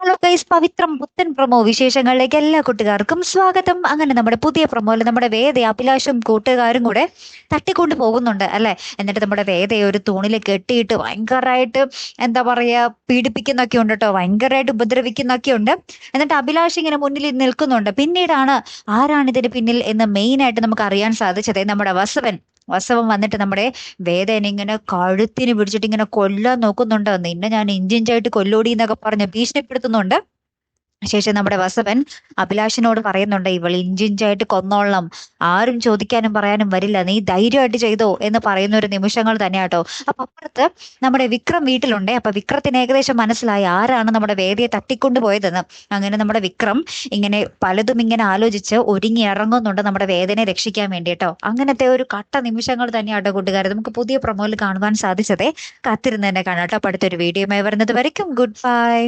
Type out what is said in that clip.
Hello guys, പവിത്രം പുത്തൻ promo വിശേഷങ്ങളിലേക്ക് എല്ലാ കൂട്ടുകാർക്കും സ്വാഗതം. അങ്ങനെ നമ്മുടെ പുതിയ പ്രൊമോയിൽ നമ്മുടെ വേദ അഭിലാഷും കൂട്ടുകാരും കൂടെ തട്ടിക്കൊണ്ട് പോകുന്നുണ്ട് അല്ലെ. എന്നിട്ട് നമ്മുടെ വേദയെ ഒരു തൂണിൽ കെട്ടിയിട്ട് ഭയങ്കരമായിട്ട് എന്താ പറയാ പീഡിപ്പിക്കുന്നൊക്കെ ഉണ്ട് കേട്ടോ, ഭയങ്കരമായിട്ട് ഉപദ്രവിക്കുന്നൊക്കെ ഉണ്ട്. എന്നിട്ട് അഭിലാഷ് ഇങ്ങനെ മുന്നിൽ നിൽക്കുന്നുണ്ട്. പിന്നീടാണ് ആരാണ് ഇതിന് പിന്നിൽ എന്ന് മെയിൻ ആയിട്ട് നമുക്ക് അറിയാൻ സാധിച്ചത്. നമ്മുടെ വസവൻ വന്നിട്ട് നമ്മുടെ വേദന ഇങ്ങനെ കഴുത്തിന് പിടിച്ചിട്ട് ഇങ്ങനെ കൊല്ലാൻ നോക്കുന്നുണ്ട്. നിന്നെ ഞാൻ ഇഞ്ചിഞ്ചായിട്ട് കൊല്ലൂടി എന്നൊക്കെ പറഞ്ഞ് ഭീഷണിപ്പെടുത്തുന്നുണ്ട്. ശേഷം നമ്മുടെ വസവൻ അഭിലാഷിനോട് പറയുന്നുണ്ട്, ഇവൾ ഇഞ്ചിഞ്ചായിട്ട് കൊന്നോളണം, ആരും ചോദിക്കാനും പറയാനും വരില്ല, നീ ധൈര്യമായിട്ട് ചെയ്തോ എന്ന് പറയുന്ന ഒരു നിമിഷങ്ങൾ തന്നെയാട്ടോ. അപ്പൊ അപ്പുറത്ത് നമ്മുടെ വിക്രം വീട്ടിലുണ്ട്. അപ്പൊ വിക്രത്തിന് ഏകദേശം മനസ്സിലായി ആരാണ് നമ്മുടെ വേദിയെ തട്ടിക്കൊണ്ടു പോയതെന്ന്. അങ്ങനെ നമ്മുടെ വിക്രം ഇങ്ങനെ പലതും ഇങ്ങനെ ആലോചിച്ച് ഒരുങ്ങി ഇറങ്ങുന്നുണ്ട് നമ്മുടെ വേദനയെ രക്ഷിക്കാൻ വേണ്ടിട്ടോ. അങ്ങനത്തെ ഒരു കട്ട നിമിഷങ്ങൾ തന്നെയാട്ടോ കൂട്ടുകാരെ നമുക്ക് പുതിയ പ്രൊമോയിൽ കാണുവാൻ സാധിച്ചതേ. കാത്തിരുന്ന് തന്നെ കാണാട്ടോ. അപ്പൊ അടുത്തൊരു വീഡിയോയുമായി വരുന്നത് വരയ്ക്കും ഗുഡ് ബൈ.